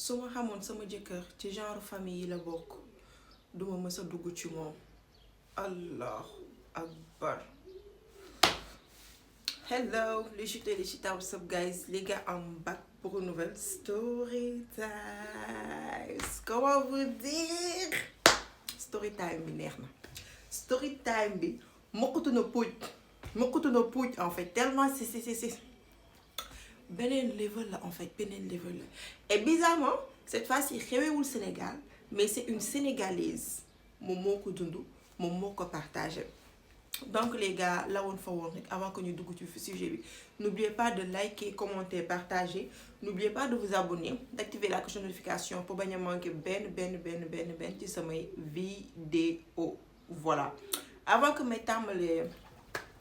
su ma xamoon sama jëkkër ci genre famille yi la bokk duma mës a dugg ci moom. Allah akbar. Hello les chutés les chitas, what's up guys, les gars, I'm back pour une nouvelle story time. Comment vous dire? Story time bi neex na. Story time bi mokkatu na puuj en fait, tellement c'est beneen level la en fait, beneen level la. Et bizarrement cette fois-ci xewewul Sénégal mais c'est une Sénégalaise moom moo ko dund moom moo ko partagé. Donc les gars, là on fa woon rek avant que ñu dugg ci sujet bi, n'oubliez pas de liker, commenter, partager. N'oubliez pas de vous abonner, d'activer la cloche de notification pour bañ a manquer benn ci samay vidéo. Voilà. Avant que may tàmbalee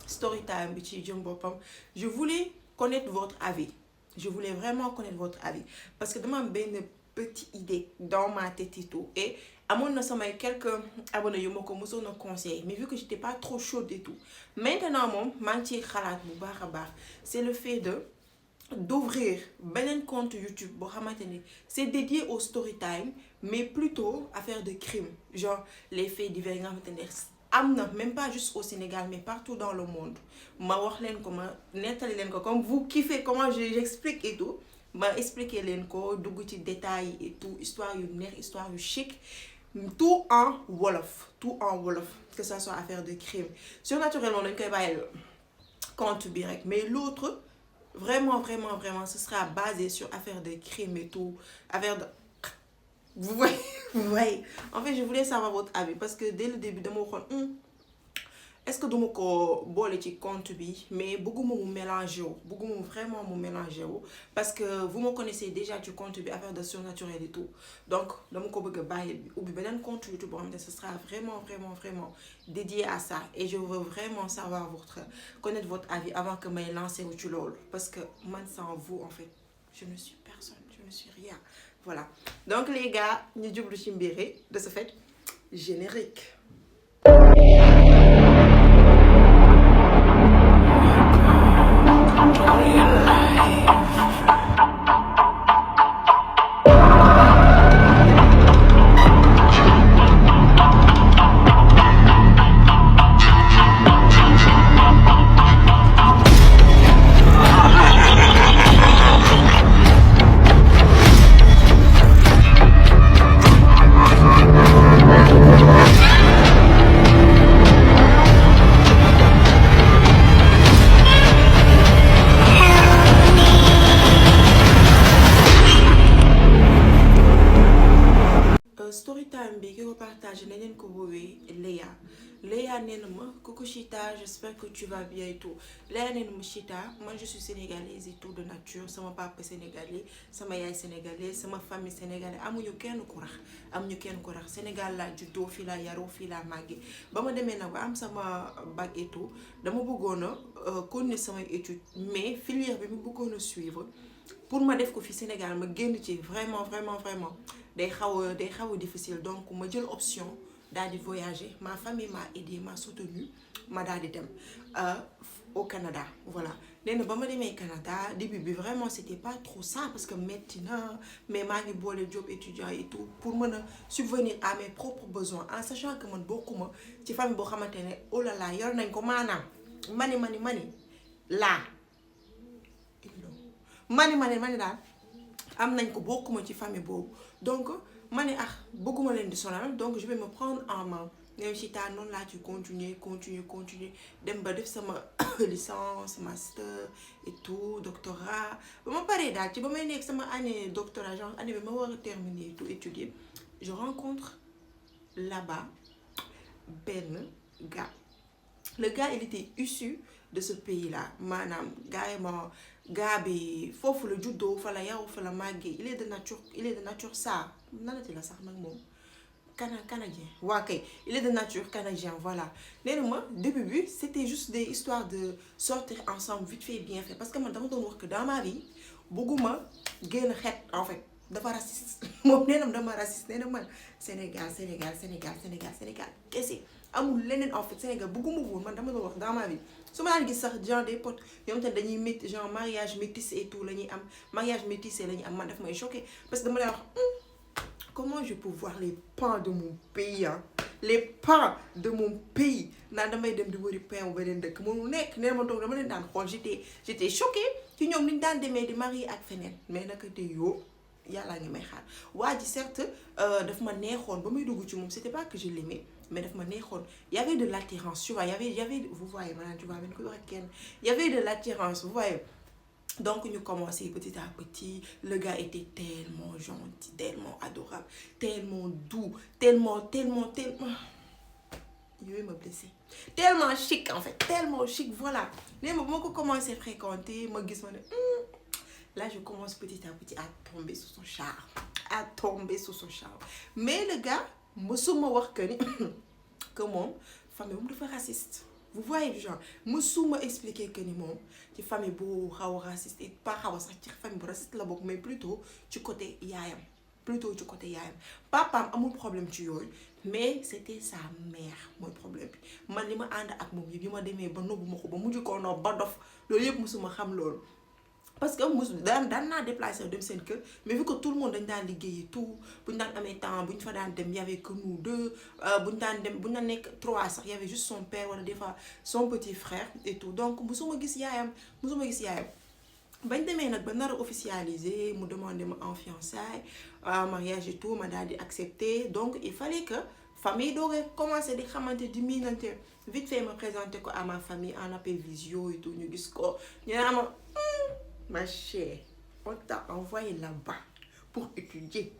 story time bi ci jëm boppam, je voulais connaître votre avis. Je voulais vraiment connaître votre avis parce que dama am benn petite idée dans ma tête et tout, et amoon na samay quelques abonnés yu ma ko mosoon a conseillé, mais vu que j'étais pas trop chaude et tout, maintenant moom maa ngi ciy xalaat bu baax a baax. C'est le fait d'ouvrir beneen compte YouTube boo xamante ni c'est dédié au story time, mais plutôt affaire de crime, genre les faits divers nga xamante ne am na même pas juste au Sénégal mais partout dans le monde. Ma wax leen ko, ma nettali leen ko comme vous kiffez comment j'explique et tout, ma expliquer leen ko, dugg ci détails et tout, histoire yu neex, histoire yu chic, tout en wolof, que ça soit affaire de crime. Surnaturellement dañ koy bàyyi compte bi rek, mais l'autre vraiment ce sera basé sur affaire de crime et tout, affaire de vous voyez. En fait je voulais savoir votre avis parce que dès le début dama waxoon est-ce que duma ko boole ci compte bi, mais bëgguma mu mélanger wu, bëgguma vraiment mu mélanger wu parce que vous me connaissez déjà ci compte bi, affaire de surnaturel et tout. Donc dama ko bëgg a bàyyi bi ubbi beneen compte YouTube boo xam ne ce sera vraiment dédié à ça, et je veux vraiment savoir connaître votre avis avant que may lancer wu ci loolu, parce que man sans vous en fait je ne suis personne, je ne suis rien. Voilà. Donc les gars, ñu jublu ci mbiri, de ce fait générique. Bi ki ko partagé na leen ko woowee Léa nee na ma coucou Chita, j'espère que tu vas bien et tout. Léa nee na ma Chita, moi je suis sénégalaise et tout de nature, sama papa sénégalais, sama yaay sénégalais, sama famille sénégalais, amuñu kenn ku rax. Sénégal laa juddoo, fii laa yaroo, fii laa màggee. Ba ma demee nag ba am sama bac et tout, dama bëggoon a continuer samay études, mais filière bi mu bëggoon a suivre pour ma def ko fi Sénégal ma génn ci vraiment day xaw a difficile. Donc ma jël option daal di voyager, ma famille m'a aidé, m'a soutenu, ma daal di dem au Canada. Voilà. Nee na ba ma demee Canada début bi vraiment c'était pas trop ça parce que metti na, mais maa ngi boole job étudiant et tout pour mën a subvenir à mes propres besoins, en sachant que man bokkuma ci famille boo xamante ne oh là là yor nañ ko maanaam mani laa mani daal am nañ ko, bokkuma ci famille boobu. Donc ma ne bëgguma leen di sonal, donc je vais me prendre en main. Même si t'as noonu laa ci continuer dem ba def sama licence, master et tout, doctorat. Ba ma paree daal ci ba may nekk sama année doctorat, genre année bi ma war a terminer tout étudier, je rencontre là-bas benn gars. Le gars il était issu de ce pays-là, maanaam gars bi foofu la juddoo, fa la yaru, fa la màggee. Il est de nature ça nanati la sax nag moom canadien. Waa kay, il est de nature canadien, voilà. Nee na ma début bi c'était juste des histoires de sortir ensemble vite fait bien fait, parce que man dama doon wax que dans ma vie bëgguma génn xeet en fait dafa raciste moom nee na dama raciste. Nee na man Sénégal kese amul leneen en fait Sénégal bëgguma woon man dama doon wax dans ma vie su ma daan gis sax genre des potes ñoom tamit dañuy métti genre mariage métis et tout la ñuy am mariage métissé la ñuy am man daf may choqué parce que dama lay wax comment je peux voir les pans de mon pays les pans de mon pays naan damay dem di wëri pain bu beneen dëkk mënu nekk nee ma toog dama leen daan xool j'étais choqué ci ñoom ni ñu daan demee di marié ak feneen mais naka te yoo yàllaa ngi may xaar waa ji certes daf ma neexoon ba muy dugg ci moom c'était pas que je l'aimais mais daf ma neexoon y avait de l'attirance tu vois y avait vous voyez maanaam tu vois benn ko wax ak kenn y avait de l'attirance vous voyez. Donc nous commençons petit à petit, le gars était tellement gentil, tellement adorable, tellement doux, tellement, il va me blesser. Tellement chic en fait, tellement chic, voilà. Mais moi quand commencé à fréquenter, moi là je commence petit à petit à tomber sous son charme, Mais le gars, moi me voir que mon famille me raciste. Vous voyez genre musuma expliquer que ni moom ci famille bu xaw a raciste et pas xaw a sax ci famille bu raciste la bokk mais plutôt ci côté yaayam papaam amul problème ci yooyu mais c'était sa mère mooy problème bi man li ma ànd ak moom yëpp yi ma demee ba nobbu ma ko ba mujj koo noob ba dof loolu yëpp musuma xam loolu parce que daan naa déplacé dem seen kër mais vu que tout le monde dañ daan liggéeyi tout bu ñu daan amee temps bu ñu fa daan dem y avait que nous deux bu ñu daan dem bu ñu daan nekk 3 sax y avait juste son père wala des fois son petit frère et tout donc musuma gis yaayam bañ demee nag ba nar a officialiser mu demandé ma en fiançailles mariage et tout ma daal di accepter donc il fallait que famille doogee commencé di xamante di miinante vite fait ma présenté ko à ma famille en appel visio et tout ñu gis ko ñu ne ma ma chère, on t'a envoyé là-bas pour étudier.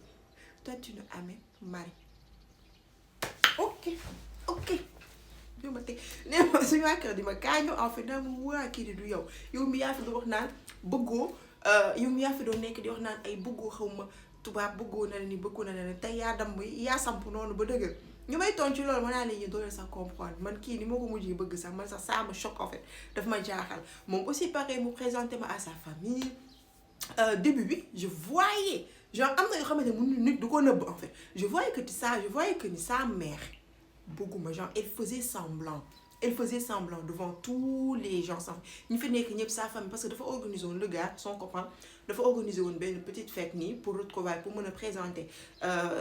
Toi, tu ne amènes mari. Ok. Je me dis, je en fait, dans mon voix qui est du yo. Yo mi a fait de wax naan bëggoo yow mi yaa fi doon nekk di wax naan ay bëggoo xaw ma tubaab bëggoo na ni bëggoo na ne tey yaa dam yaa samp noonu ba dëgër ñu may toon ci loolu mën naa leen ñu doole sax comprendre man kii ni moo ko mujjee bëgg sax man sax ça me choque en fait daf ma jaaxal moom aussi pareil mu présenté ma à sa famille début bi je voyais genre am na yoo xamante ne nit du ko nëbb en fait je voyais que ni sa mère bëgguma genre elle faisait semblant devant tous les gens ñu fi nekk ñëpp sa famille parce que dafa organiser woon le gars son copain dafa organiser woon benn petite fête nii pour retrouvailles pour mën a présenter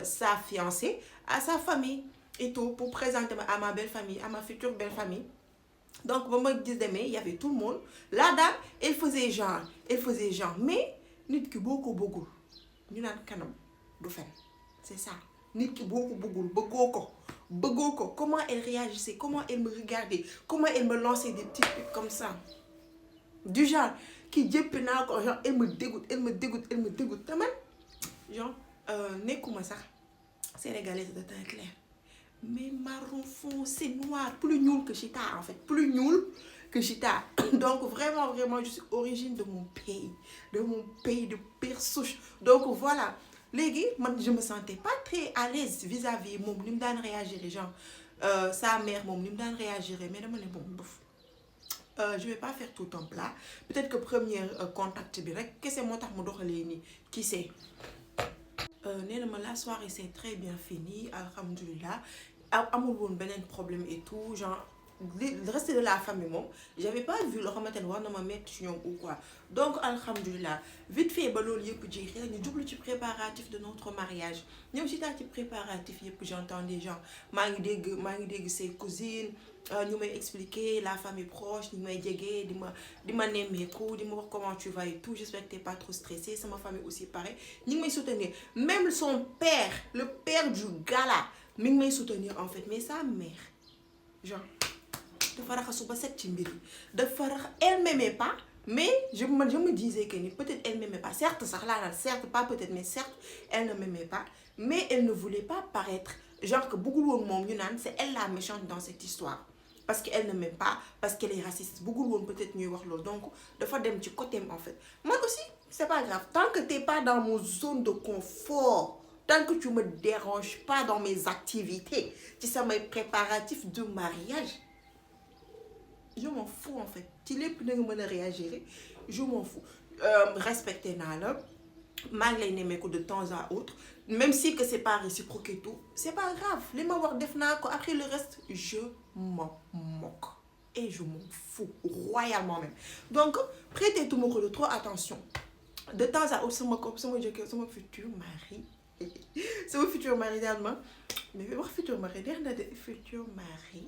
sa fiancée à sa famille et tout pour présenter à ma belle famille à ma future belle famille donc ba ma gis demee y avait tout le monde la dame elle faisait genre mais nit ki boo ko bëggul ñu naan kanam du fen c'est ça nit ki boo ko bëggul bëggoo ko comment elle réagissait comment elle me regardait comment elle me lançait des petits trucs comme ça du genre ki jëppi naa ko genre elle me dégoûte te man genre nekkuma sax sénégalaise de teint clair mais marron foncé noir plus ñuul que Chita en fait donc vraiment je suis origine de mon pays de pure souche donc voilà léegi man je me sentais pas très à l'aise vis-à-vis moom ni mu daan réagir genre sa mère moom ni mu daan réagir mais dama ne bon bof je vais pas faire tout un plat peut-être que premier contact bi rek kese moo tax mu doxalee nii qui sait nee na ma la soirée c'est très bien fini alhamdulilah amul woon beneen problème et tout genre le reste de la famille moom j'avais pas vu loo xamante ne war na ma mettre ci ñoom ou quoi donc alhamdulilah vite fait ba loolu yëpp jeexee ñu jublu ci préparatif de notre mariage ñoom ci taa ci préparatif yëpp j'entendais genre maa ngi dégg ses cousines ñu may expliquer la famille proche ñu may jege di ma nemmeeku di ma wax comment tu vas et tout j'espère que t'es pas trop stressée sama famille aussi pareil ñu ngi may soutenir même son père le père du gars là mi ngi may soutenir en fait mais sa mère genre dafa raxasu ba set ci mbir yi dafa rax elle m'aimait pas mais je me disais que ni peut-être elle m'aimait pas certes sax laa naan certes pas peut-être mais certes elle ne m'aimait pas mais elle ne voulait pas paraître genre que bëggul woon moom ñu naan c'est elle la méchante dans cette histoire parce que elle ne m'aime pas parce qu'elle est raciste bëggul woon peut-être ñuy wax loolu donc dafa dem ci côté en fait moi aussi c'est pas grave tant que t'es pas dans mon zone de confort tant que tu me déranges pas dans mes activités ci samay préparatifs de mariage je m'en fous en fait ci lépp na nga mën a réagir je m'en fous respecté naa la maa ngi lay nemmeeku de temps à autre même si que c'est pas réciproque et tout c'est pas grave li ma wax def naa ko après le reste je m'en moque et je m'en fous royalement même donc prêtez-moi de trop attention de temps à autre sama jëkkër sama futur mari sama futur mari daal ma mais wax futur mari neex na de futur mari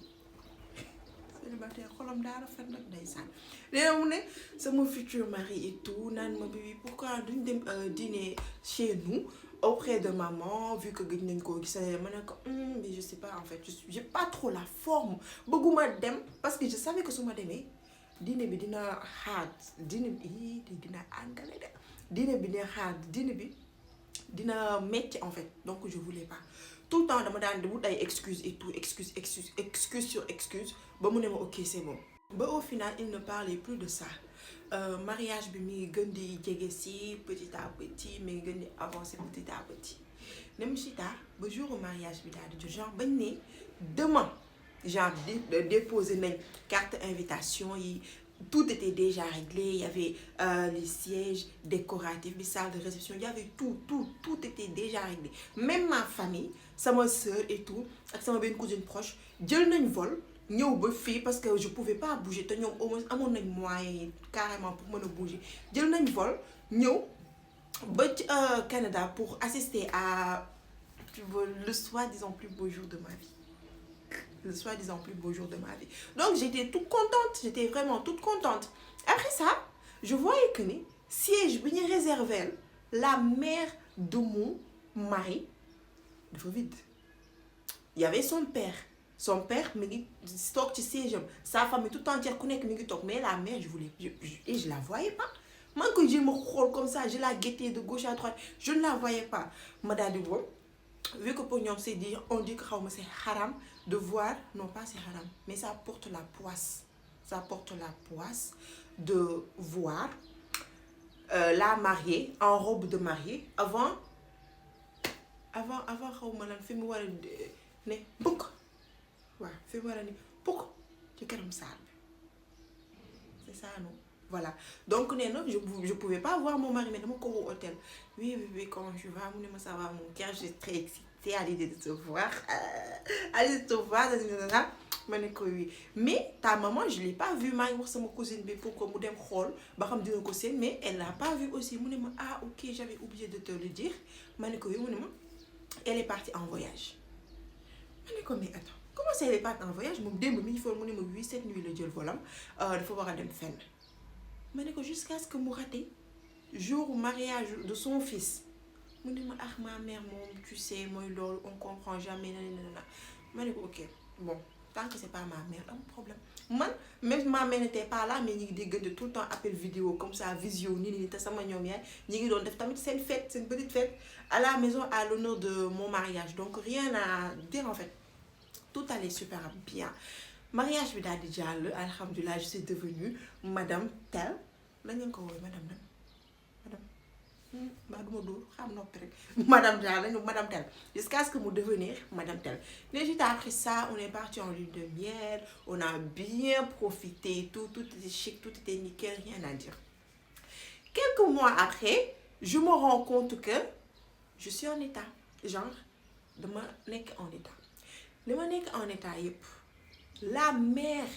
célibataire xolam daa rafet nag ndeysaan léegi mu ne sama futur mari et tout naan ma bébé pourquoi duñ dem dîner chez nous auprès de maman vu que gëj nañ koo gis ma ne ko mais je sais pas en fait j'ai pas trop la forme bëgguma dem parce que je savais que su ma demee dîner bi dina hard dîner bi dina àngale de dîner bi dina hard dîner bi dina metti en fait donc je voulais pas tout le temps dama daan di wut ay excuses et tout excuse sur excuse ba mu ne ma ok c'est bon ba au final il ne parlait plus de ça mariage bi mi ngi gën di jege si petit à petit mi ngi gën di avancer petit à petit nem si tard ba jour mariage bi daal di jot genre bañ ne demain genre déposer nañ carte invitation yi tout était déjà réglé il y avait les sièges décoratifs les salles de réception il y avait tout était déjà réglé même ma famille sama sœur et tout ak sama benn cousine proche jël nañ vol ñëw ba fii parce que je pouvais pas bouger te ñoom au moins amoon nañ moyen carrément pour mën a bouger jël nañ vol ñëw ba Canada pour assister à le soi-disant plus beau jour de ma vie. Le soi-disant plus beau jour de ma vie. Donc j'étais toute contente, j'étais vraiment toute contente. Après ça, je voyais que ni siège bi ñu réservé la mère de mon mari dafa vide. Il y avait son père mi ngi toog ci siège am sa famille tout entière ku nekk mi ngi toog mais la mère je la voyais pas. Man ko je me xool comme ça je la guettais de gauche à droite je ne la voyais pas ma daal di woon vu que pour ñoom c'est dire on dit que xaw ma c'est haram de voir non pas c'est haram mais ça porte la poisse de voir la mariée en robe de mariée avant xaw ma lan fi mu war a ne bukk waaw fi mu war a ne bukk ci kanam saal bi c'est ça non voilà donc nee na je pouvais pas voir mon mari mais dama ko woo hôtel oui comment tu vas mu ne ma ça va mon cœur je suis très excitée à l'idée de te voir ma ne ko oui mais ta maman je l'ai pas vu maa ngi wax sama cousine bi pour que mu dem xool ba xam dina ko seen mais elle l'a pas vu aussi mu ne ma ah ok j'avais oublié de te le dire ma ne ko oui mu ne ma elle est partie en voyage ma ne ko mais attends comment ça elle est partie en voyage moom démb mi ngi foon mu ne ma oui cette nuit la jël volam dafa war a dem fenn ma ne ko jusqu'à ce que mu raté jour mariage de son fils mu ne ma ah ma mère moom tu sais mooy loolu on comprend jamais nanana ma ne ko ok bon tant que c'est pas ma mère am problème man même ma mère n'était pas là mais ñi ngi déggante tout le temps appel vidéo comme ça visio nii te sama ñoom yaay ñi ngi doon def tamit seen fête seen petite fête à la maison à l'honneur de mon mariage donc rien à dire en fait tout allait super bien mariage bi daal di jàll alhamdulilah je suis devenue madame tel la ñu ko woowee madame maa duma dóor xam noppi rek madame Dia lañu madame tel jusqu'à ce que mu devenir madame tel mais juste après ça on est parti en lune de miel on a bien profité tout était chic tout était nickel rien à dire quelques mois après je me rends compte que je suis en état genre dama nekk en état li ma nekk en état yépp la mère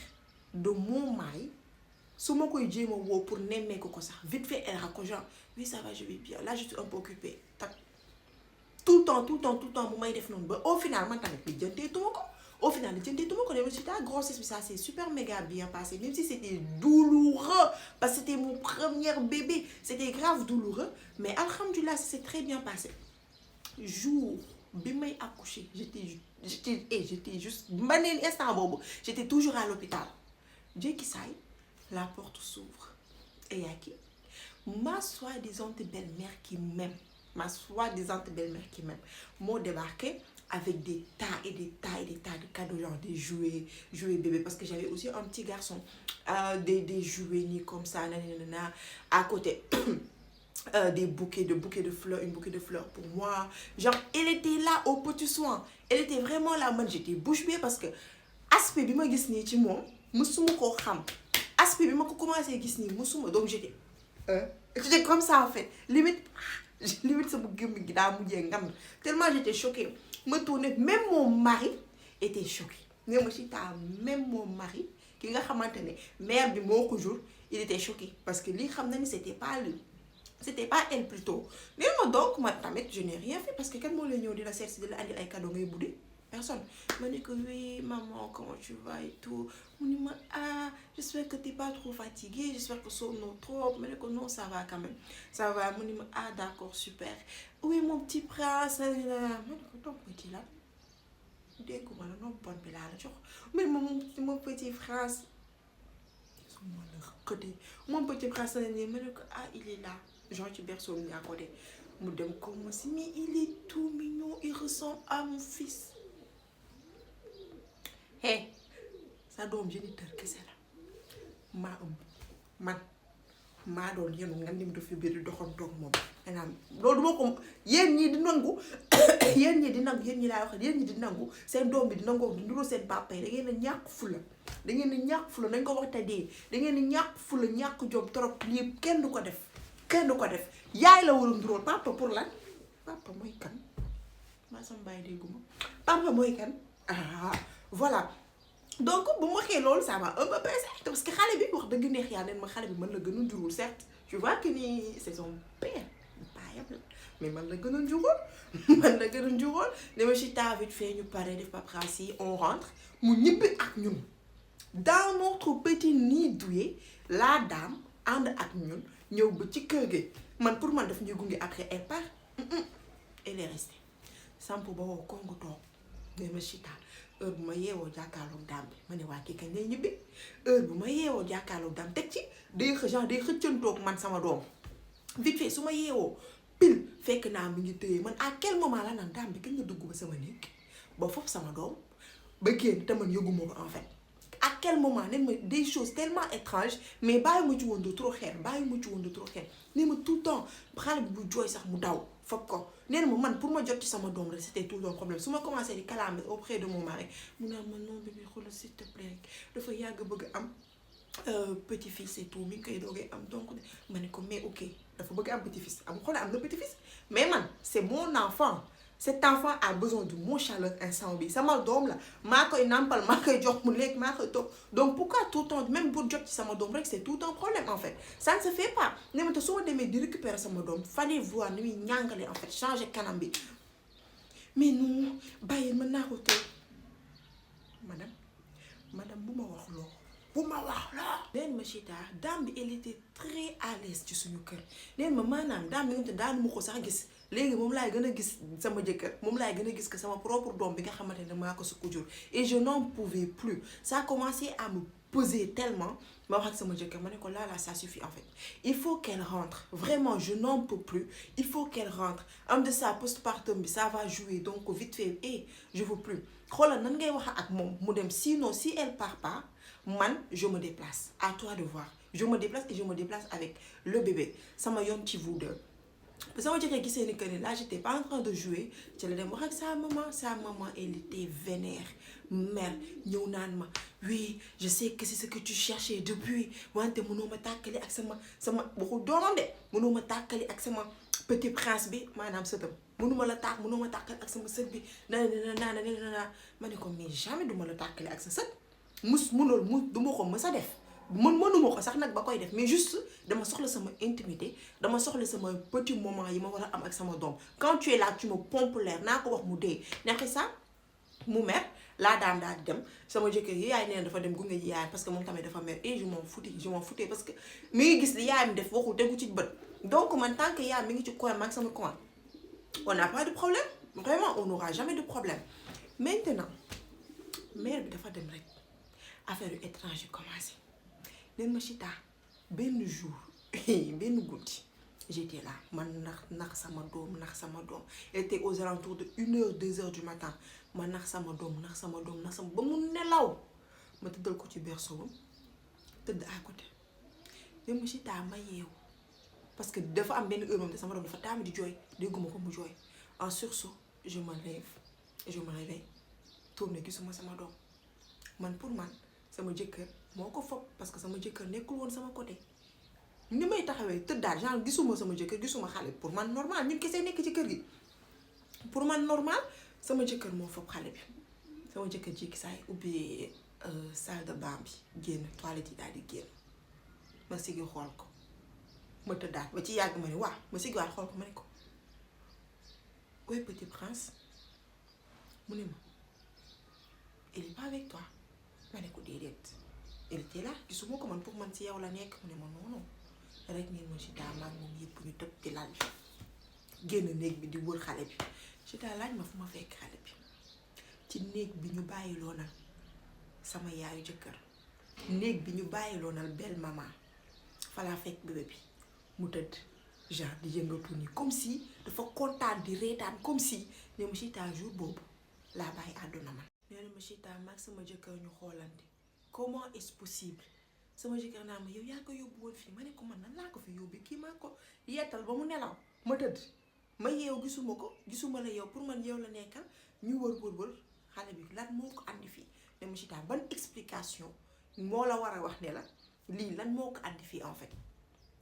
de mon mari su ma koy jéem a woo pour nemmeeku ko sax vite fait elle raccroche genre oui ça va je vais bien là je suis un peu occupée tout le temps bu may def noonu ba au final man tamit li jënteetuma ko ne si ta grossesse bi ça s'est super méga bien passé même si c'était douloureux parce que c'était mon premier bébé c'était grave douloureux mais alhamdoulilah ça s'est très bien passé jour bi may accoucher j'étais juste maneen instant boobu j'étais toujours à l'hôpital jékki saay la porte s'ouvre et y a qui ma soi-disant belle-mère qui m'aime moo débarqué avec des tas de cadeaux genre des jouets bébés parce que j'avais aussi un petit garçon des jouets ni comme ça nanana à côté des bouquets de fleurs une bouquet de fleurs pour moi genre elle était là aux petits soins elle était vraiment là man j'étais bouche bée parce que aspect bi ma gis nii ci moom mësuma koo xam aspect bi ma ko commencé gis nii mësuma donc j'étais comme ça en fait limite limite sama gémmiñ gi daa mujjee ngand tellement j'étais choquée ma tourné même mon mari était choqué ne ma Chita même mon mari ki nga xamante ne mère bi moo ko jur il était choqué parce que lii xam na ni c'était pas lui c'était pas elle plutôt nee ma donc man tamit je n'ai rien fait parce que kan moo lay ñëw di la seet si di la andil ay cadeau ngay buddi personne ma ne ko oui maman comment tu vas et tout mu ni ma ah j'espère que t'es pas trop fatiguée j'espère que sonnoo trop ma ne ko non ça va quand même ça va mu ni ma ah d'accord super oui mon petit prince ma ne ko ton petit là dégguma la noonu bon bi laa la jox mais mon petit prince su ma la xëtee mon petit prince la nii ma ne ko ah il est là genre ci berceau bi à côté mu dem comme si mais il est tout mignon il ressemble à mon fils hey sa doom géniteur kese la maa ëmb man maa doon yenu nga nim dafa biir di doxantoog moom maanaam loolu duma ko yéen ñi di nangu yéen ñi di nangu yéen ñi laay wax yéen ñi di nangu seen doom bi di nangoo di nuroo seen papa yi da ngeen a ñàkk fula da ngeen a ñàkk fula nañ ko wax te dee da ngeen a ñàkk fula ñàkk jom trop lii kenn du ko def kenn du ko def yaay la war a ndurool papa pour lan papa mooy kan maa sama bàyyi dégguma papa mooy kan ah voilà donc bu ma waxee loolu ça m'a un peu pesé parce que xale bi wax dëgg neex yaa neen ma xale bi mën la gën a njuróol certes tu vois que ni c'est son père baayam la mais man la gën a njuróol man la gën a njuróol ne ma Chita vite fait ñu pare def paperasse yi on rentre mu ñibbi ak ñun dans notre petit nid douillet la dame ànd ak ñun ñëw ba ci kër gi man pour man daf ñuy gunge après elle part elle est restée samp ba woo kongu toog ne ma Chita heure bu ma yeewoo jàkkaarloog daam bi ma ne waa kii kañ lay ñibbi heure bu ma yeewoo jàkkaarloog daam teg ci day xëccantoog man sama doom vite fait su ma yeewoo pile fekk naa mi ngi tëye man à quel moment la naan daam bi kañ nga dugg ba sama néeg ba foofu sama doom ba génn te man yëguma ko en fait à quel moment nen ma des choses tellement étranges mais bàyyi ma ci woon de trop xeer ne ma tout le temps xale bi bu jooy sax mu daw foog ko nee na ma man pour ma jot ci sama doom rek c'était tout le problème su ma commencé di kalaame auprès de mon mari mu naan ma non bébé xoolal s'il te plaît dafa yàgg bëgg am petit fils et tout mi ngi koy doogee am donc ma ne ko mais ok dafa bëgg am petit fils am xoolal am na petit fils mais man c'est mon enfant cet enfant a besoin de mon chaleur instant bi sama doom la maa koy nàmpal maa koy jox mu lekk maa koy toog donc pourquoi tout le temps même pour jot ci sama doom rek c'est tout un problème en fait ça ne se fait pas ne ma te su ma demee di récupérer sama doom fallait voir ni muy ñàngale en fait changer kanam bi mais non bàyyi mën naa ko toog madame bu ma wax loo neen ma Chita daam bi elle était très à l'aise ci suñu kër neen ma maanaam daam bi nga te daanu ma ko sax gis léegi moom laay gën a gis sama jëkkër moom laay gën a gis que sama propre doom bi nga xamante ne maa ko su ko jur et je n'en pouvais plus ça a commencé à me peser tellement ma wax ak sama jëkkër ma ne ko là ça suffit en fait il faut qu'elle rentre vraiment je n'en peux plus il faut qu'elle rentre am de ça postpartum bi ça va jouer donc vite fait et je veux plus xoolal nan ngay wax ak moom mu dem sinon si elle part pas man je me déplace à toi de voir je me déplace et je me déplace avec le bébé sama yoon ci vous deux parce que sama jëkkër gisee ni que ni là j'étais pas en train de jouer ci la dem wax ak sa maman elle était vénère mère ñëw naan ma oui je sais que c'est ce que tu cherchais depuis wante mënoo ma tàkkali ak sama waxul doomam de mënoo ma tàkkali ak sama petit prince bi maanaam sëtam mënoo ma tàkkali ak sama sët bi na ma ne ko mais jamais duma la tàkkali ak sa sët duma ko mës a def mënuma ko sax nag ba koy def mais juste dama soxla sama intimité dama soxla sama petit moment yi ma war a am ak sama doom quand tu es là tu me pompes l'air naa ko wax mu dee neexi ça mu mer laa daan daal di dem sama jëkkër yi yaay neen dafa dem gunge ji yaayam parce que moom tamit dafa mer et je m'en foutais parce que mi ngi gis li yaayam def waxul tegu ci bët donc man tant que yaayam mi ngi ci coin mag sama coin on n'a pas de problème vraiment on n'aura jamais de problème maintenant mère bi dafa dem rek affaire yu étranger commencé nen ma Chita benn jour benn guddi j'étais là man nax sama doom elle était aux alentours de 1h 2h du matin ma nax sama doom ba mu nelaw ma tëddal ko ci berceau tëdd à côté nen ma Chita ma yeewu parce que dafa am benn heure moom te sama doom dafa taam di jooy dégguma ko mu jooy en sursaut je me réveille tourné gisuma sama doom man pour man sama jëkkër moo ko fopp parce que sama jëkkër nekkul woon sama côté ni may taxawee tëddaat genre gisuma sama jëkkër gisuma xale bi pour man normal ñun kese nekk ci kër gi pour man normal sama jëkkër moo foog xale bi sama jëkkër jékki saa yi ubbi salle de bain bi génn toilette yi daal di génn ma sigi xool ko ma tëddaat ba ci yàgg ma ne waaw ma sigiwaat xool ko ma ne ko oui petit prince mu ne ma il est pas avec toi ma ne ko déedéet il était là gisuma ko man pour man si yow la nekk mu ne ma non non rek ngeen ma Chita maag moom yëpp ñu tëb ci lal bi génn néeg bi di wër xale bi Chita laaj ma fu ma fekk xale bi ci néeg bi ñu bàyyiloonal sama yaayu jëkkër néeg bi ñu bàyyiloonal belle maman falaa fekk bébé bi mu tëdd genre di yëngatu ni comme si dafa kontaan di reetaan comme si ne ma Chita jour boobu laa bàyyi àdduna man nee na ma Chita maag sama jëkkër ñu xoolante comment est-ce possible sama jëkkër naa ma yow yaa ko yóbbu woon fii ma ne ko man nan laa ko fi yóbbu kii maa ko yeetal ba mu nelaw ma tëdd ma yeew gisuma ko gisuma la yow pour man yow la nekkal ñu wër xale bi lan moo ko andi fii ne ma Chita ban explication moo la war a wax ne la lii lan moo ko andi fii en fait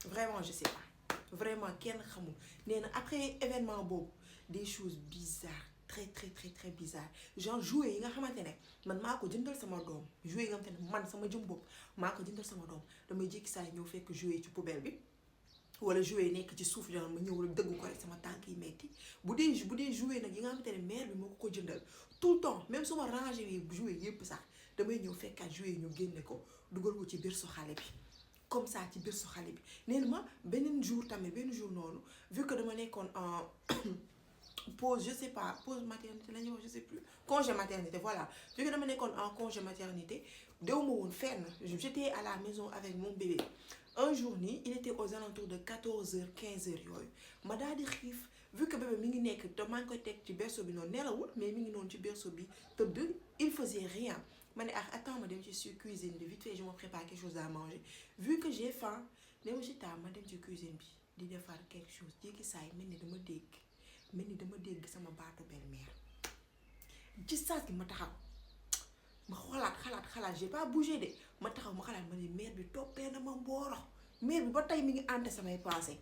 vraiment je sais pas vraiment kenn xamul nee na après événement boobu des choses bizarres très très très très bizarres genre jouet yi nga xamante ne man maa ko jëndal sama doom jouet yi nga xamante ne man sama jëm bopp maa ko jëndal sama doom damay jékki saa ñëw fekk jouet ci poubelle bi wala jouet nekk ci suuf genre ma ñëw rek dëgg ko rek sama tànk yi metti bu dee jouet nag yi nga xamante ne mère bi moo ko jëndal tout le temps même su ma rangé yi jouet yépp sax damay ñëw fekkaat jouet yi ñu génne ko dugal ko ci biir su xale bi comme ça ci biir su xale bi nee na ma benn jour noonu vu que dama nekkoon en pause je sais pas pause maternité la ñuy wax je sais plus congé maternité voilà vu que dama nekkoon en congé maternité dew ma woon fenn j'étais à la maison avec mon bébé un jour nii il était aux alentours de 14h 15h yooyu ma daal di xiif vu que bébé mi ngi nekk te maa ngi koy teg ci berceau bi noonu nelawul mais mi ngi noonu ci berceau bi tëdd il faisait rien ma ne attends ma dem ci cuisine bi vite fait je me prépare quelque chose à manger vu que j'ai faim ne ma Chita ma dem ci cuisine bi di defar quelque chose jékki saa yi mel ni dama dégg sama baatu belle-mère ci saa si ma taxaw ma xalaat j'ai pas bougé de ma taxaw ma xalaat ma ne mère bi toppee na ma mbooro mère bi ba tey mi ngi ànte samay passé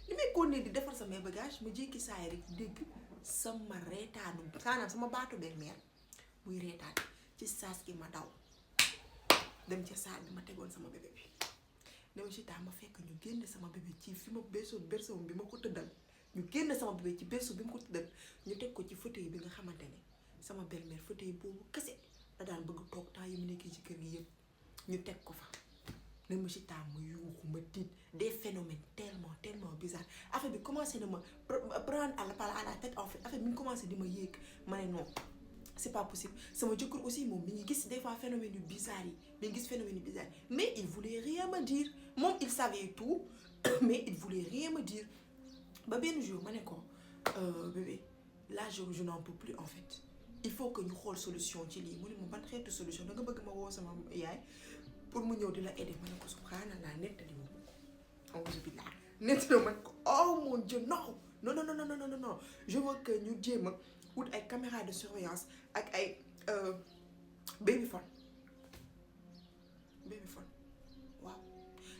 li may continuer di defar samay bagage ma jékki saa yi rek dégg sama reetaanu maanaam sama baatu belle-mère muy reetaan ci saa si ma daw dem ca saal bi ma tegoon sama bébé bi ne ma Chita ma fekk ñu génne sama bébé ci fi ma berceau bi ma ko tëddal ñu génne sama bébé ci berceau bi ma ko tëddal ñu teg ko ci fauteuil bi nga xamante ne sama belle-mère fauteuil boobu kese da daan bëgg toog temps yi mu nekkee ci kër gi yëpp ñu teg ko fa ne ma Chita ma yuuxu ma tiit des phénomènes tellement bizarres affaire bi commencé na ma prendre à la tête en fait affaire bi ñu commencé di ma yéeg ma ne non c'est pas possible sama jëkkër aussi moom mi ngi gis des fois phénomène yu bizarre yi mi ngi gis phénomène yu bizarre mais il voulait rien me dire moom il savait tout mais il voulait rien me dire ba benn jour ma ne ko bébé là je n'en peux plus en fait il faut que ñu xool solution ci lii mu ne ma ban xeetu solution da nga bëgg ma woo sama yaay pour mu ñëw di la aider ma ne ko subhanallah nettali ma ko auzu billah nettali ma ko oh mon Dieu non je veux que ñu jéem a wut ay caméra de surveillance ak ay babyphone waaw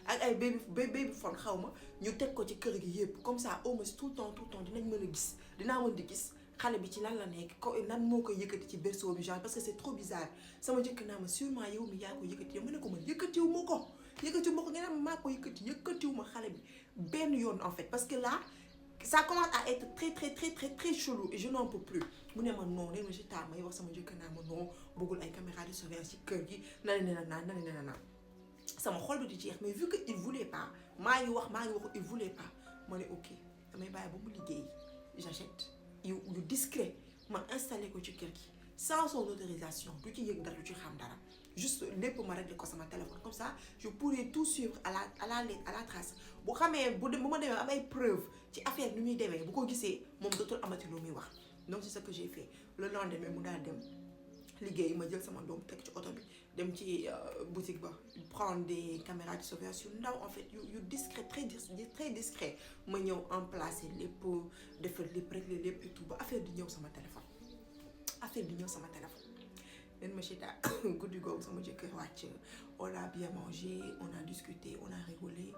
ak ay babyphone xaw ma ñu teg ko ci kër gi yëpp comme ça au moins tout le temps dinañ mën a gis dinaa mën di gis xale bi ci lan la nekk ko lan moo koy yëkkati ci berceau bi genre parce que c'est trop bizarre sama jëkk naa ma sûrement yow mi yaa ko yëkkati yow ma ne ko man yëkkatiw ma ko nga naan maa ko yëkkatiw ma xale bi benn yoon en fait parce que là ça commence à être très chelou et je n'en peux plus mu ne ma non ne ma Chita may wax sama jëkk naa ma non bëggul ay caméra de surveillance ci kër gi na sama xol bi di jeex mais vu que il voulait pas maa ngi wax il voulait pas ma ne ok damay bàyyi ba mu liggéey j'achète yu discret ma installé ko ci kër gi sans son autorisation du ci yëg dara du ci xam dara juste lépp ma réglé ko sama téléphone comme ça je pourrais tout suivre à la trace bu xamee bu ma demee am ay preuves ci affaire ni muy demee bu ko gisee moom dootul amati lu muy wax donc c'est ce que j'ai fait le lendemain mu daal dem liggéey ma jël sama doom teg ci oto bi dem ci boutique ba prendre des caméras de surveillance yu ndaw en fait yu discret très discret ma ñëw en placer lépp defar lépp régler lépp et tout ba affaire di ñëw sama téléphone nen ma Chita guddi googu sama jëkkër wàcc on a bien mangé on a discuté on a rigolé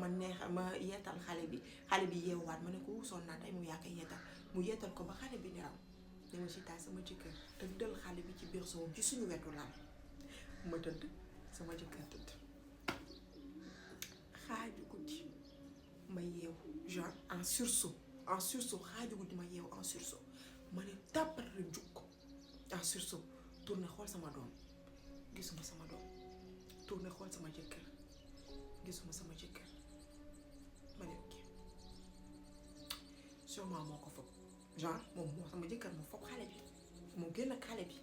ma neex ma yeetal xale bi yeewaat ma ne ko sonn naa tey mu yaa koy yeetal mu yeetal ko ba xale bi nelaw nen ma Chita sama jëkkër tëddal xale bi ci biir soom ci suñu wetu lal ma tëdd sama jëkkër tëdd xaaju guddi ma yeew genre en sursaut xaaju guddi ma yeew en sursaut ma ne tàppat la jukk en sursaut tourné xool sama doom gisuma sama doom tourné xool sama jëkkër gisuma sama jëkkër ma ne ok sûrement moo ko foog genre moom moo sama jëkkër moo foog xale bi moo génn ak xale bi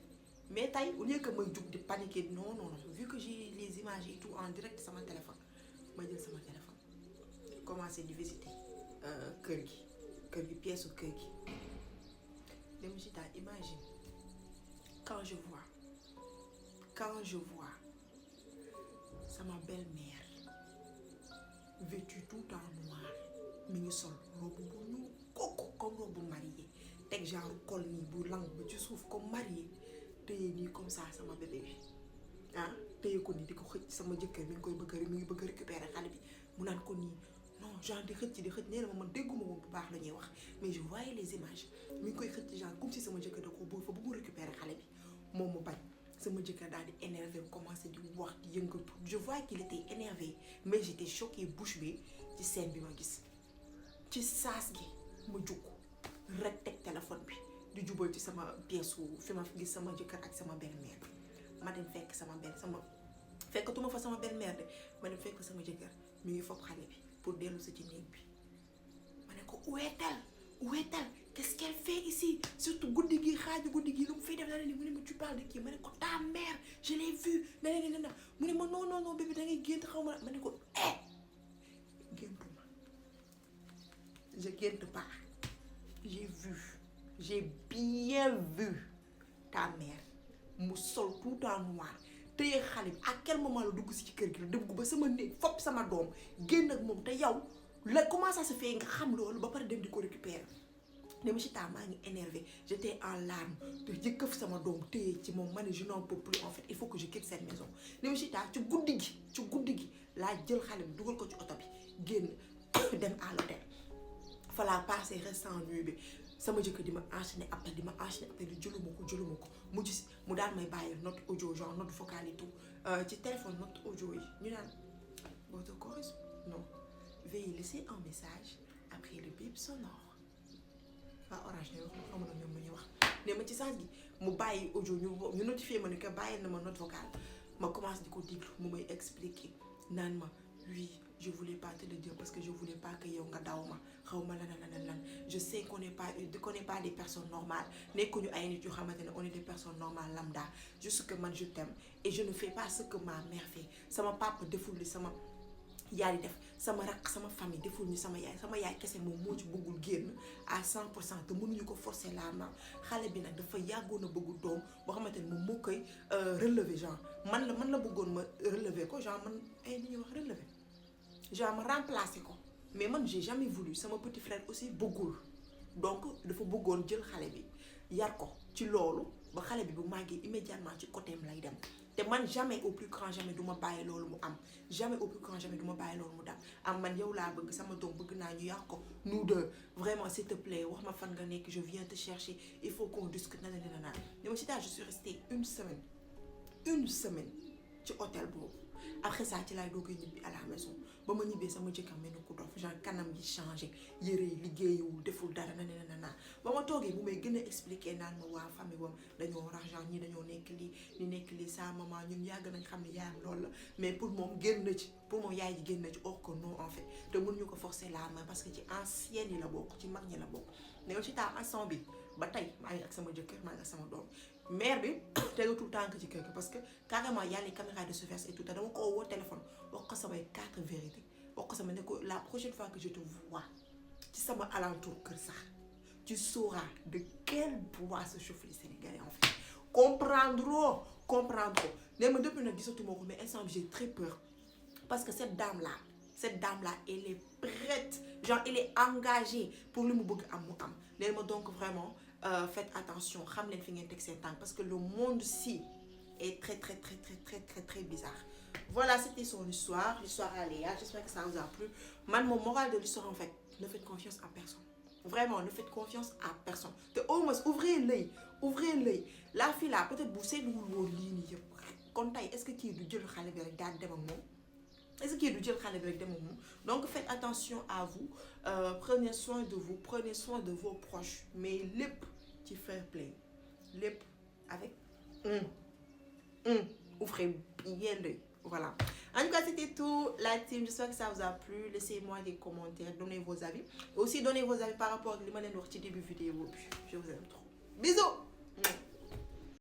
mais tey au lieu que may jug di paniquer non vu que j'ai les images et tout en direct sama téléphone ma jël sama téléphone commencé di visiter kër gi pièce u kër gi dem ci ta imagine quand je vois sama belle-mère vêtue tout en noir mi ngi sol robe bu ñu kooku comme robe mariée teg genre col nii bu lang ba ci suuf comme mariée téye nii comme ça sama bébé bi téye ko nii di ko xëcc sama jëkkër mi ngi bëgg a récupérer xale bi mu naan ko nii non genre di xëcc nee na ma man dégguma woon bu baax la ñuy wax mais je voyais les images mi ngi koy xëcc genre comme si sama jëkkër da ko bëgg fa bu mu récupérer xale bi moom mu bañ sama jëkkër daal di énervé commencé di wax di yëngatu je voyais qu'il était énervé mais j'étais choquée bouche bée ci scène bi ma gis ci saas gi ma jug rek teg téléphone bi di jubal ci sama pièce fi ma gis sama jëkkër ak sama belle-mère bi ma dem fekk fekkatuma fa sama belle-mère de ma dem fekk sama jëkkër mi ngi fopp xale bi pour dellu si ci néeg bi ma ne ko où est-elle qu'est-ce qu'elle fait ici surtout guddi gi xaaju guddi gi lu mu fiy def la ni mu ne ma tu parles de qui ma ne ko ta mère je l'ai vue na mu ne ma non bébé da ngay gént xaw ma ne ko géntuma je gént pas j'ai bien vu ta mère mu sol tout en noir téye xale bi à quel moment la dugg si ci kër gi la dugg ba sama néeg fopp sama doom génn ak moom te yow la comment ça se fait nga xam loolu ba pare dem di ko récupérer ne ma Chita maa ngi énervé j'étais en larmes te jëkkëf sama doom téye ci moom ma ne je n'en peux plus en fait il faut que je quitte cette maison ne ma Chita ci guddi gi laa jël xale bi dugal ko ci oto bi génn dem à l'hôtel fa laa passé restant nuit bi sama jëkkër di ma enchaîner appel di jëluma ko mu daal may bàyyi note audio genre note vocale et tout ci téléphone note audio yi ñu naan votre correspondant non veuillez laisser un message après le bip sonore waa Orange ne wax xamu na ñoom lu ñuy wax ne ma ci saa gi mu bàyyi audio ñu notifié ma ne que bàyyi na ma note vocale ma commencé di ko déglu mu may expliquer naan ma oui je voulais pas te le dire parce que je voulais pas que yow nga daw ma xaw ma lan je sais qu'on n'est pas des personnes normales nekkuñu ay nit yu xamante ne on est des personnes normales lambda juste que man je t'aime et je ne fais pas ce que ma mère fait sama papa deful li sama yaay di def sama rakk sama famille deful ñu sama yaay kese moom moo ci bëggul génn à 100% te mënuñu ko forcer la main xale bi nag dafa yàggoon a bëggu doom boo xamante ne moom moo koy relever genre man la bëggoon ma relever ko genre man ni ñuy wax relever genre ma remplacer ko mais man j'ai jamais voulu sama petit frère aussi bëggul donc dafa bëggoon jël xale bi yar ko ci loolu ba xale bi bu màggee immédiatement ci côté am lay dem te man jamais au plus grand jamais du ma bàyyi loolu mu am jamais au plus grand jamais du ma bàyyi loolu mu am man yow laa bëgg sama doom bëgg naa ñu yar ko nous deux vraiment s'il te plaît wax ma fan nga nekk je viens te chercher il faut qu'on discute nana ne ma Chita je suis restée une semaine ci hôtel boobu après ça ci laay doog a ñibbi à la maison ba ma ñibbee sama jëkkër mel ni ku dof genre kanam gi changé yére yi liggéeyul deful dara na ba ma toogee bu may gën a expliquer naan ma waa famille wam dañoo rax genre ñi dañoo nekk lii sa maman ñun yàgg nañ xam ne yaayam loolu la mais pour moom génn na ci pour moom yaay ji génn na ci or que non en fait te mënuñu ko forcer la main parce que ci ancienne yi la bokk ci mag ñi la bokk ne yow ci taa instant bi ba tey maa ngi ak sama jëkkër maa ngi ak sama doom mère bi tegatul tànk ci kër gi parce que carrément y a les caméras de surveillance et tout te dama ko woo téléphone wax ko samay 4 vérités wax ko sama ne ko la prochaine fois que je te vois ci sama alentour kër sax tu sauras de quel bois se chauffent les Sénégalais en fait comprendre ne ma depuis nag gisatuma ko mais instant bi j'ai très peur parce que cette dame là elle est prête genre elle est engagée pour li mu bëgg am mu am nee ma donc vraiment faites attention xam leen fi ngeen teg seen tànk parce que le monde-ci est très bizarre. Voilà, c'était son histoire à Léa. J'espère que ça vous a plu. Mon moral de l'histoire, en fait, ne faites confiance à personne. Vraiment, ne faites confiance à personne. Au moins, ouvrez l'œil. La fille là, peut-être vous savez où ligne. Est-ce que qui est du Dieu le xale bi rek daal dem ak moom? Est-ce qu'il y a du xale bi rek dem ak moom? Donc faites attention à vous. Prenez soin de vous, prenez soin de vos proches. Mais lépp ci fair play. Lépp avec ouvrez bien l'œil. Voilà. En tout cas, c'était tout, la team. J'espère que ça vous a plu. Laissez-moi des commentaires, donnez vos avis. Et aussi, donnez vos avis par rapport à ce que je vous ai dit début vidéo. Je vous aime trop. Bisous!